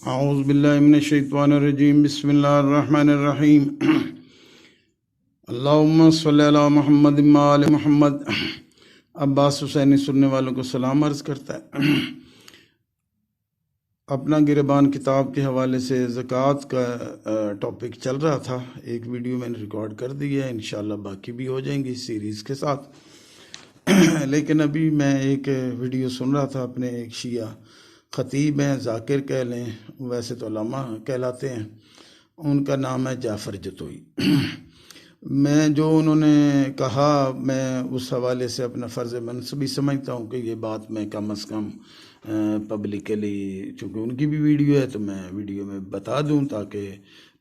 اعوذ باللہ من الشیطان الرجیم بسم اللہ الرحمن الرحیم اللہم صلی علی محمد آل محمد۔ عباس حسینی سننے والوں کو سلام عرض کرتا ہے۔ اپنا گربان کتاب کے حوالے سے زکوٰۃ کا ٹاپک چل رہا تھا، ایک ویڈیو میں نے ریکارڈ کر دی ہے، انشاءاللہ باقی بھی ہو جائیں گی اس سیریز کے ساتھ۔ لیکن ابھی میں ایک ویڈیو سن رہا تھا، اپنے ایک شیعہ خطیب ہیں، ذاکر کہہ لیں، ویسے تو علامہ کہلاتے ہیں، ان کا نام ہے جعفر جتوئی۔ میں جو انہوں نے کہا، میں اس حوالے سے اپنا فرض منصبی سمجھتا ہوں کہ یہ بات میں کم از کم پبلکلی، چونکہ ان کی بھی ویڈیو ہے تو میں ویڈیو میں بتا دوں تاکہ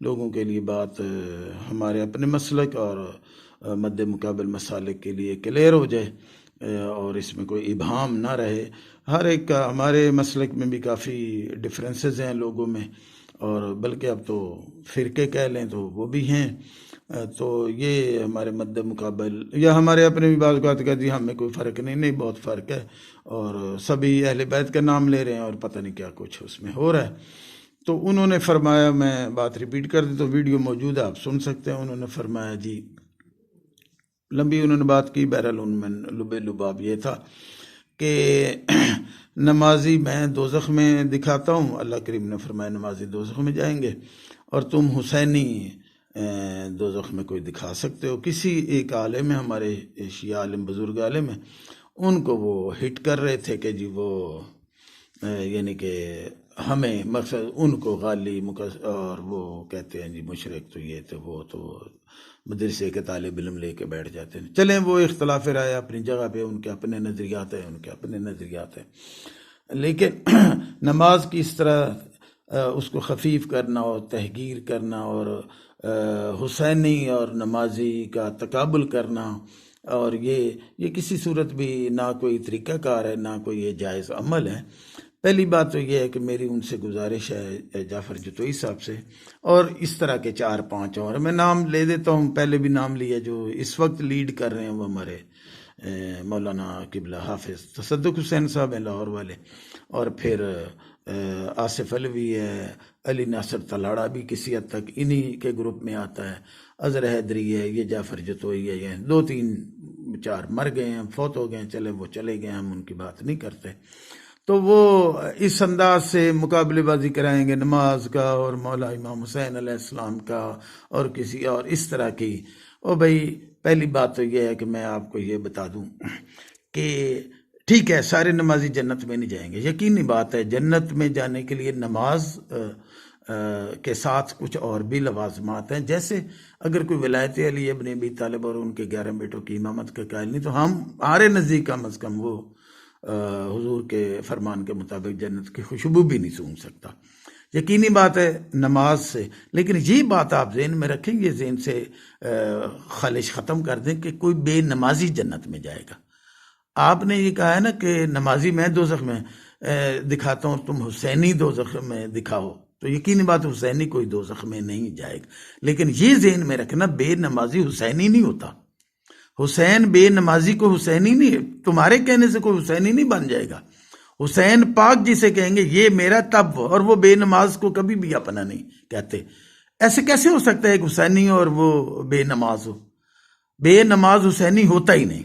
لوگوں کے لیے بات ہمارے اپنے مسلک اور مد مقابل مسالک کے لیے کلیئر ہو جائے اور اس میں کوئی ابہام نہ رہے۔ ہر ایک کا، ہمارے مسلک میں بھی کافی ڈفرینسز ہیں لوگوں میں، اور بلکہ اب تو فرقے کہہ لیں تو وہ بھی ہیں، تو یہ ہمارے مد مقابل یا ہمارے اپنے بھی بعض اوقات کا جی ہمیں کوئی فرق نہیں، بہت فرق ہے، اور سبھی اہل بیت کا نام لے رہے ہیں اور پتہ نہیں کیا کچھ اس میں ہو رہا ہے۔ تو انہوں نے فرمایا، میں بات ریپیٹ کر دی تو ویڈیو موجود ہے، آپ سن سکتے ہیں۔ انہوں نے فرمایا جی، لمبی انہوں نے بات کی، بہرحال ان میں لب لباب یہ تھا کہ نمازی میں دوزخ میں دکھاتا ہوں، اللہ کریم نے فرمایا نمازی دوزخ میں جائیں گے، اور تم حسینی دوزخ میں کوئی دکھا سکتے ہو۔ کسی ایک عالم ہے، ہمارے شیعہ عالم، بزرگ عالم ہیں، ان کو وہ ہٹ کر رہے تھے کہ جی وہ یعنی کہ ہمیں مقصد ان کو غالی اور وہ کہتے ہیں جی مشرک تو یہ تو وہ تو مدرسے کے طالب علم لے کے بیٹھ جاتے ہیں۔ چلیں، وہ اختلاف رائے اپنی جگہ پہ، ان کے اپنے نظریات ہیں، ان کے اپنے نظریات ہیں، لیکن نماز کی اس طرح اس کو خفیف کرنا اور تحقیر کرنا اور حسینی اور نمازی کا تقابل کرنا، اور یہ کسی صورت بھی نہ کوئی طریقہ کار ہے، نہ کوئی یہ جائز عمل ہے۔ پہلی بات تو یہ ہے کہ میری ان سے گزارش ہے جعفر جتوئی صاحب سے، اور اس طرح کے 4-5 اور میں نام لے دیتا ہوں، پہلے بھی نام لیا، جو اس وقت لیڈ کر رہے ہیں وہ ہمارے مولانا قبلہ حافظ تصدق حسین صاحب ہیں لاہور والے، اور پھر آصف علوی ہے، علی ناصر تلاڑا بھی کسی حد تک انہی کے گروپ میں آتا ہے، اظہر حیدری ہے، یہ جعفر جتوئی ہے، یہ 2-3-4 مر گئے ہیں، فوت ہو گئے ہیں، چلے وہ چلے گئے، ہم ان کی بات نہیں کرتے۔ تو وہ اس انداز سے مقابلے بازی کرائیں گے نماز کا اور مولا امام حسین علیہ السلام کا اور کسی اور اس طرح کی۔ اور بھائی پہلی بات تو یہ ہے کہ میں آپ کو یہ بتا دوں کہ ٹھیک ہے، سارے نمازی جنت میں نہیں جائیں گے، یقینی بات ہے، جنت میں جانے کے لیے نماز کے ساتھ کچھ اور بھی لوازمات ہیں، جیسے اگر کوئی ولایت علی ابن ابی طالب اور ان کے 11 بیٹوں کی امامت کا قائل نہیں، تو ہمارے نزدیک کم از کم وہ حضور کے فرمان کے مطابق جنت کی خوشبو بھی نہیں سونگھ سکتا۔ یقینی بات ہے نماز سے، لیکن یہ بات آپ ذہن میں رکھیں، یہ ذہن سے خلش ختم کر دیں کہ کوئی بے نمازی جنت میں جائے گا۔ آپ نے یہ کہا ہے نا کہ نمازی میں دوزخ میں دکھاتا ہوں، تم حسینی دوزخ میں دکھاؤ، تو یقینی بات حسینی کوئی دوزخ میں نہیں جائے گا، لیکن یہ ذہن میں رکھنا بے نمازی حسینی نہیں ہوتا۔ حسین بے نمازی کو حسینی نہیں، تمہارے کہنے سے کوئی حسینی نہیں بن جائے گا۔ حسین پاک جسے کہیں گے یہ میرا تب، اور وہ بے نماز کو کبھی بھی اپنا نہیں کہتے۔ ایسے کیسے ہو سکتا ہے کہ حسینی اور وہ بے نماز ہو؟ بے نماز حسینی ہوتا ہی نہیں،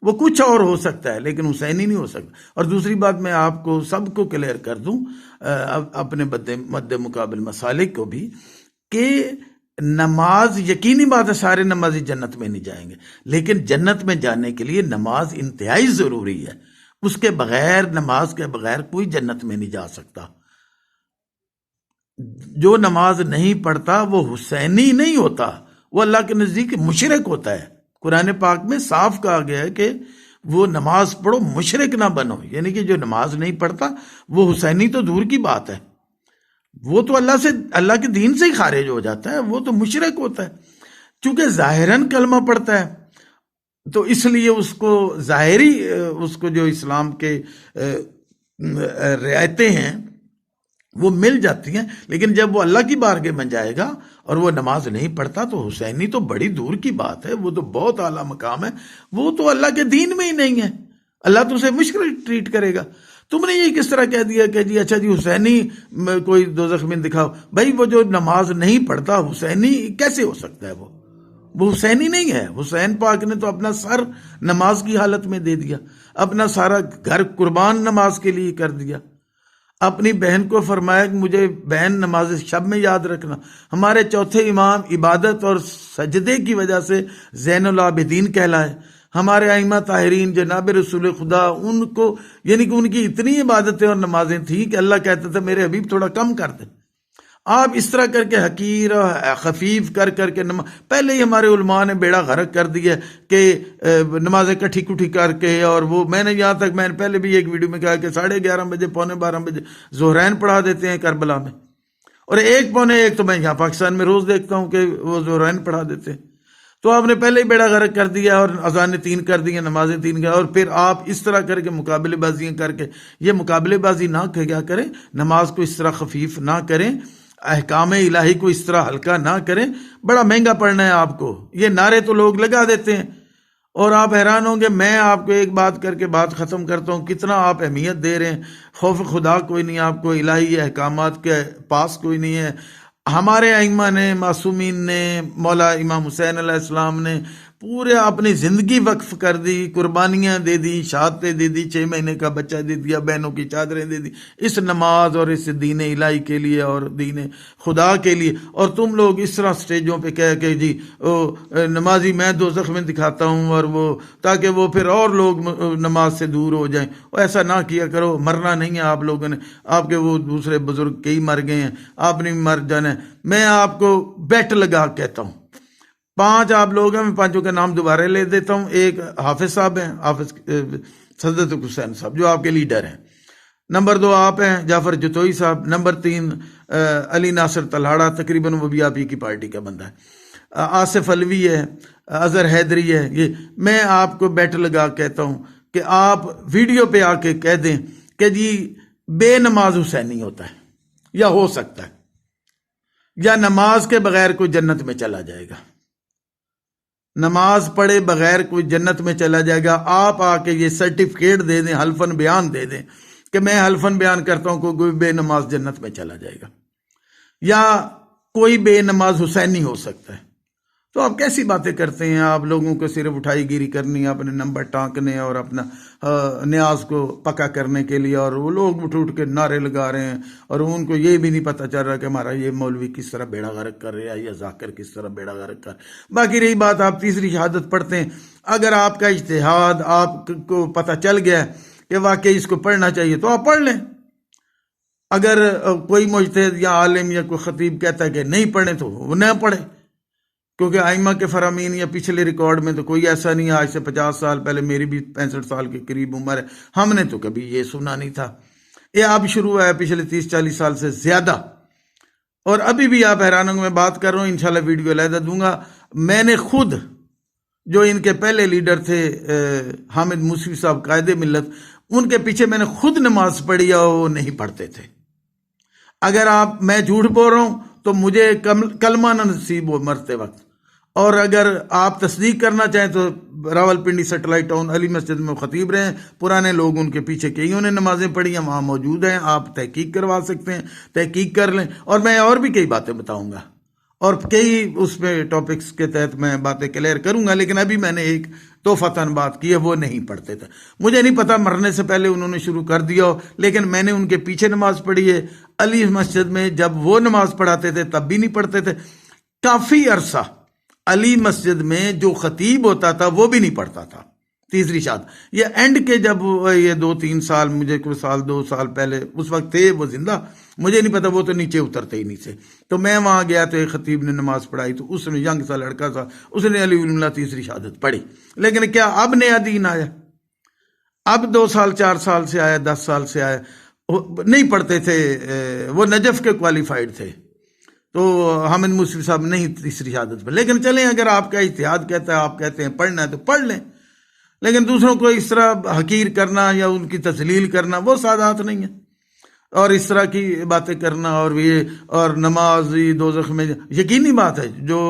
وہ کچھ اور ہو سکتا ہے لیکن حسینی نہیں ہو سکتا۔ اور دوسری بات میں آپ کو سب کو کلیئر کر دوں، اپنے مد مقابل مسالک کو بھی، کہ نماز یقینی بات ہے سارے نمازی جنت میں نہیں جائیں گے، لیکن جنت میں جانے کے لیے نماز انتہائی ضروری ہے، اس کے بغیر، نماز کے بغیر کوئی جنت میں نہیں جا سکتا۔ جو نماز نہیں پڑھتا وہ حسینی نہیں ہوتا، وہ اللہ کے نزدیک مشرک ہوتا ہے۔ قرآن پاک میں صاف کہا گیا ہے کہ وہ نماز پڑھو مشرک نہ بنو، یعنی کہ جو نماز نہیں پڑھتا وہ حسینی تو دور کی بات ہے، وہ تو اللہ کے دین سے ہی خارج ہو جاتا ہے، وہ تو مشرک ہوتا ہے۔ چونکہ ظاہراً کلمہ پڑھتا ہے تو اس لیے اس کو ظاہری، اس کو جو اسلام کے رعایتیں ہیں وہ مل جاتی ہیں، لیکن جب وہ اللہ کی بارگاہ میں جائے گا اور وہ نماز نہیں پڑھتا تو حسینی تو بڑی دور کی بات ہے، وہ تو بہت اعلیٰ مقام ہے، وہ تو اللہ کے دین میں ہی نہیں ہے، اللہ تو اسے مشرک ٹریٹ کرے گا۔ تم نے یہ کس طرح کہہ دیا کہ جی اچھا جی حسینی کوئی دوزخ میں دکھاؤ؟ بھائی وہ جو نماز نہیں پڑھتا حسینی کیسے ہو سکتا ہے؟ وہ حسینی نہیں ہے۔ حسین پاک نے تو اپنا سر نماز کی حالت میں دے دیا، اپنا سارا گھر قربان نماز کے لیے کر دیا۔ اپنی بہن کو فرمایا کہ مجھے بہن نماز شب میں یاد رکھنا۔ ہمارے چوتھے امام عبادت اور سجدے کی وجہ سے زین العابدین کہلائے۔ ہمارے ائمہ طاہرین جناب رسول خدا، ان کو یعنی کہ ان کی اتنی عبادتیں اور نمازیں تھیں کہ اللہ کہتا تھا میرے حبیب تھوڑا کم کر دیں۔ آپ اس طرح کر کے حقیر خفیف کر کے پہلے ہی ہمارے علماء نے بیڑا غرق کر دیا کہ نمازیں کٹھی کٹھی کر کے، اور وہ میں نے یہاں تک میں نے پہلے بھی ایک ویڈیو میں کہا کہ 11:30 بجے 11:45 بجے ظہرین پڑھا دیتے ہیں کربلا میں، اور 1:45 تو میں یہاں پاکستان میں روز دیکھتا ہوں کہ وہ ظہرین پڑھا دیتے ہیں۔ تو آپ نے پہلے ہی بیڑا غرق کر دیا اور اذانیں 3 کر دی ہیں، نمازیں 3 کر، اور پھر آپ اس طرح کر کے مقابلے بازیاں کر کے، یہ مقابلے بازی نہ کیا کریں، نماز کو اس طرح خفیف نہ کریں، احکام الہی کو اس طرح ہلکا نہ کریں، بڑا مہنگا پڑنا ہے آپ کو۔ یہ نعرے تو لوگ لگا دیتے ہیں اور آپ حیران ہوں گے۔ میں آپ کو ایک بات کر کے بات ختم کرتا ہوں، کتنا آپ اہمیت دے رہے ہیں، خوف خدا کوئی نہیں آپ کو، الہی احکامات کے پاس کوئی نہیں ہے۔ ہمارے ائمہ نے، معصومین نے، مولا امام حسین علیہ السلام نے پورے اپنی زندگی وقف کر دی، قربانیاں دے دی، شہادتیں دے دی، 6 مہینے کا بچہ دے دیا، بہنوں کی چادریں دے دی، اس نماز اور اس دین الہی کے لیے اور دین خدا کے لیے۔ اور تم لوگ اس طرح سٹیجوں پہ کہہ کہ جی نمازی میں دوزخ میں دکھاتا ہوں، اور وہ تاکہ وہ پھر اور لوگ نماز سے دور ہو جائیں۔ ایسا نہ کیا کرو، مرنا نہیں ہے آپ لوگوں نے، آپ کے وہ دوسرے بزرگ کئی مر گئے ہیں، آپ نے مر جانا ہے۔ میں آپ کو بیٹ لگا کہتا ہوں، 5 آپ لوگ ہیں، میں 5 کا نام دوبارہ لے دیتا ہوں۔ ایک حافظ صاحب ہیں، حافظ صدرت حسین صاحب جو آپ کے لیڈر ہیں۔ نمبر 2 آپ ہیں جعفر جتوئی صاحب۔ نمبر 3 علی ناصر تلہاڑا، تقریباً وہ بھی آپ ہی کی پارٹی کا بندہ ہے۔ آصف علوی ہے، اظہر حیدری ہے۔ یہ میں آپ کو بیٹ لگا کہتا ہوں کہ آپ ویڈیو پہ آ کے کہہ دیں کہ جی بے نماز حسینی ہوتا ہے، یا ہو سکتا ہے، یا نماز کے بغیر کوئی جنت میں چلا جائے گا، نماز پڑھے بغیر کوئی جنت میں چلا جائے گا۔ آپ آ کے یہ سرٹیفکیٹ دے دیں، حلفاً بیان دے دیں کہ میں حلفاً بیان کرتا ہوں کوئی بے نماز جنت میں چلا جائے گا، یا کوئی بے نماز حسینی ہو سکتا ہے۔ تو آپ کیسی باتیں کرتے ہیں؟ آپ لوگوں کو صرف اٹھائی گیری کرنی، اپنے نمبر ٹانکنے اور اپنا نیاز کو پکا کرنے کے لیے، اور وہ لوگ اٹھ کے نعرے لگا رہے ہیں، اور ان کو یہ بھی نہیں پتہ چل رہا کہ ہمارا یہ مولوی کس طرح بیڑا غرق کر رہا ہے، یا ذاکر کس طرح بیڑا غرق کر رہا ہے۔ باقی رہی بات، آپ تیسری شہادت پڑھتے ہیں، اگر آپ کا اجتہاد آپ کو پتہ چل گیا کہ واقعی اس کو پڑھنا چاہیے تو آپ پڑھ لیں۔ اگر کوئی مجتہد یا عالم یا کوئی خطیب کہتا ہے کہ نہیں پڑھیں تو وہ نہ پڑھے، کیونکہ ائمہ کے فرامین یا پچھلے ریکارڈ میں تو کوئی ایسا نہیں ہے۔ آج سے 50 سال پہلے، میری بھی 65 سال کے قریب عمر ہے، ہم نے تو کبھی یہ سنا نہیں تھا۔ یہ اب شروع ہوا ہے پچھلے 30-40 سال سے زیادہ، اور ابھی بھی آپ حیران ہوں گے، میں بات کر رہا ہوں، انشاءاللہ ویڈیو علیحدہ دوں گا۔ میں نے خود، جو ان کے پہلے لیڈر تھے حامد موسوی صاحب قائد ملت، ان کے پیچھے میں نے خود نماز پڑھی اور وہ نہیں پڑھتے تھے۔ اگر میں جھوٹ بول رہا ہوں تو مجھے کلمہ نہ نصیب ہو مرتے وقت، اور اگر آپ تصدیق کرنا چاہیں تو راول پنڈی سیٹلائٹ ٹاؤن علی مسجد میں خطیب رہے ہیں، پرانے لوگ ان کے پیچھے کئیوں نے نمازیں پڑھی ہیں، وہاں موجود ہیں، آپ تحقیق کروا سکتے ہیں، تحقیق کر لیں۔ اور میں اور بھی کئی باتیں بتاؤں گا، اور کئی اس میں ٹاپکس کے تحت میں باتیں کلیئر کروں گا، لیکن ابھی میں نے ایک توفتاً بات کی ہے، وہ نہیں پڑھتے تھے۔ مجھے نہیں پتا مرنے سے پہلے انہوں نے شروع کر دیا ہو، لیکن میں نے ان کے پیچھے نماز پڑھی ہے۔ علی مسجد میں جب وہ نماز پڑھاتے تھے تب بھی نہیں پڑھتے تھے، کافی عرصہ علی مسجد میں جو خطیب ہوتا تھا وہ بھی نہیں پڑھتا تھا۔ تیسری شاد یہ اینڈ کے جب یہ 2-3 سال، مجھے کوئی 2 سال پہلے، اس وقت تھے وہ زندہ، مجھے نہیں پتا، وہ تو نیچے اترتے ہی نہیں تھے۔ تو میں وہاں گیا تو ایک خطیب نے نماز پڑھائی، تو اس نے ینگ سا لڑکا تھا، اس نے علی ولی اللہ تیسری شہادت پڑھی۔ لیکن کیا اب نیا دین آیا؟ اب 2 سال 4 سال سے آیا، 10 سال سے آیا، نہیں پڑھتے تھے، وہ نجف کے کوالیفائڈ تھے، تو حامد موسوی صاحب نہیں تیسری شہادت پر۔ لیکن چلیں، اگر آپ کا اجتہاد کہتا ہے، آپ کہتے ہیں پڑھنا ہے تو پڑھ لیں، لیکن دوسروں کو اس طرح حقیر کرنا یا ان کی تذلیل کرنا وہ سعادت نہیں ہے، اور اس طرح کی باتیں کرنا، اور نماز دوزخ میں، یقینی بات ہے جو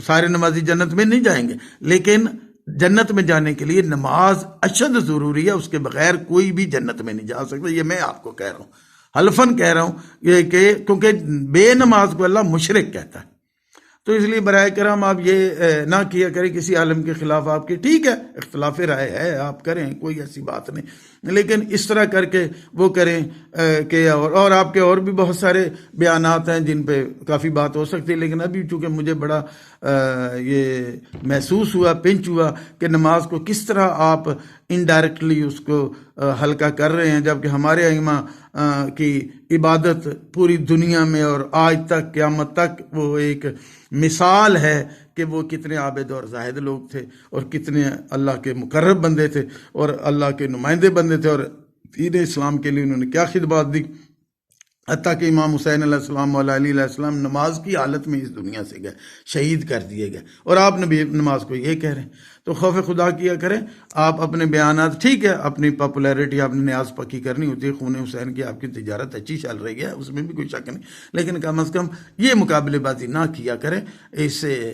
سارے نمازی جنت میں نہیں جائیں گے، لیکن جنت میں جانے کے لیے نماز اشد ضروری ہے، اس کے بغیر کوئی بھی جنت میں نہیں جا سکتا. یہ میں آپ کو کہہ رہا ہوں، حلفاً کہہ رہا ہوں کہ کیونکہ بے نماز کو اللہ مشرک کہتا ہے. تو اس لیے برائے کرام آپ یہ نہ کیا کریں کسی عالم کے خلاف آپ کی. ٹھیک ہے، اختلاف رائے ہے، آپ کریں، کوئی ایسی بات نہیں، لیکن اس طرح کر کے وہ کریں کہ اور آپ کے اور بھی بہت سارے بیانات ہیں جن پہ کافی بات ہو سکتی ہے. لیکن ابھی چونکہ مجھے بڑا یہ محسوس ہوا، پنچ ہوا کہ نماز کو کس طرح آپ انڈائریکٹلی اس کو ہلکا کر رہے ہیں، جبکہ ہمارے ائمہ کی عبادت پوری دنیا میں اور آج تک قیامت تک وہ ایک مثال ہے کہ وہ کتنے عابد اور زاہد لوگ تھے، اور کتنے اللہ کے مقرب بندے تھے، اور اللہ کے نمائندے بندے تھے، اور دین اسلام کے لیے انہوں نے کیا خدمات دی. حتیٰ کہ امام حسین علیہ السلام مولا علی علیہ السلام نماز کی حالت میں اس دنیا سے گئے، شہید کر دیے گئے، اور آپ نبی نماز کو یہ کہہ رہے ہیں. تو خوف خدا کیا کریں. آپ اپنے بیانات، ٹھیک ہے اپنی پاپولیرٹی آپ نے نیاز پکی کرنی ہوتی ہے، خون حسین کی آپ کی تجارت اچھی چل رہی ہے، اس میں بھی کوئی شک نہیں، لیکن کم از کم یہ مقابلے بازی نہ کیا کریں. اس سے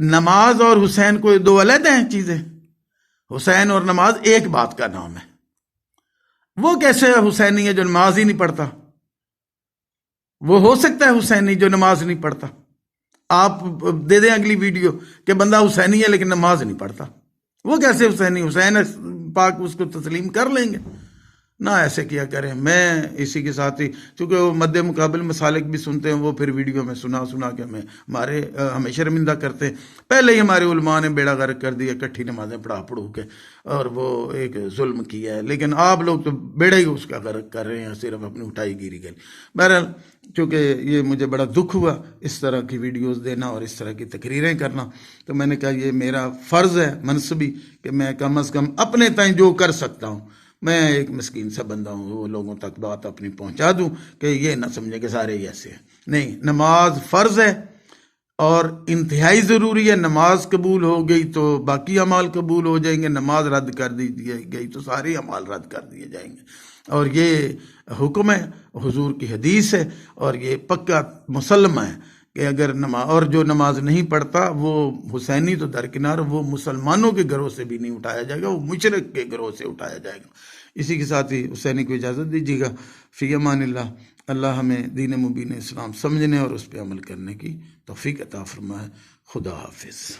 نماز اور حسین کو دو علیحدہ ہیں چیزیں. حسین اور نماز ایک بات کا نام ہے. وہ کیسے حسینی ہے جو نماز ہی نہیں پڑھتا؟ وہ ہو سکتا ہے حسینی جو نماز نہیں پڑھتا؟ آپ دے دیں اگلی ویڈیو کہ بندہ حسینی ہے لیکن نماز نہیں پڑھتا. وہ کیسے حسینی؟ حسین پاک اس کو تسلیم کر لیں گے. نہ ایسے کیا کریں. میں اسی کے ساتھ ہی، چونکہ وہ مد مقابل مسالک بھی سنتے ہیں، وہ پھر ویڈیو میں سنا کے ہمیں شرمندہ کرتے ہیں. پہلے ہی ہمارے علماء نے بیڑا غرق کر دیا، اکٹھی نمازیں پڑھا کے، اور وہ ایک ظلم کیا ہے. لیکن آپ لوگ تو بیڑا ہی اس کا غرق کر رہے ہیں، صرف اپنی اٹھائی گیری کے لیے. بہرحال چونکہ یہ مجھے بڑا دکھ ہوا اس طرح کی ویڈیوز دینا اور اس طرح کی تقریریں کرنا، تو میں نے کہا یہ میرا فرض ہے منصبی کہ میں کم از کم اپنے تئیں جو کر سکتا ہوں، میں ایک مسکین سا بندہ ہوں، وہ لوگوں تک بات اپنی پہنچا دوں کہ یہ نہ سمجھے کہ سارے ایسے ہیں. نہیں، نماز فرض ہے اور انتہائی ضروری ہے. نماز قبول ہو گئی تو باقی اعمال قبول ہو جائیں گے، نماز رد کر دی گئی تو سارے اعمال رد کر دیے جائیں گے. اور یہ حکم ہے، حضور کی حدیث ہے، اور یہ پکا مسلمہ ہے کہ اگر اور جو نماز نہیں پڑھتا وہ حسینی تو درکنار، وہ مسلمانوں کے گھروں سے بھی نہیں اٹھایا جائے گا، وہ مشرک کے گھروں سے اٹھایا جائے گا. اسی کے ساتھ ہی حسینی کو اجازت دیجیے گا. فی امان اللہ. اللہ ہمیں دین مبین اسلام سمجھنے اور اس پہ عمل کرنے کی توفیق عطا فرمائے. خدا حافظ.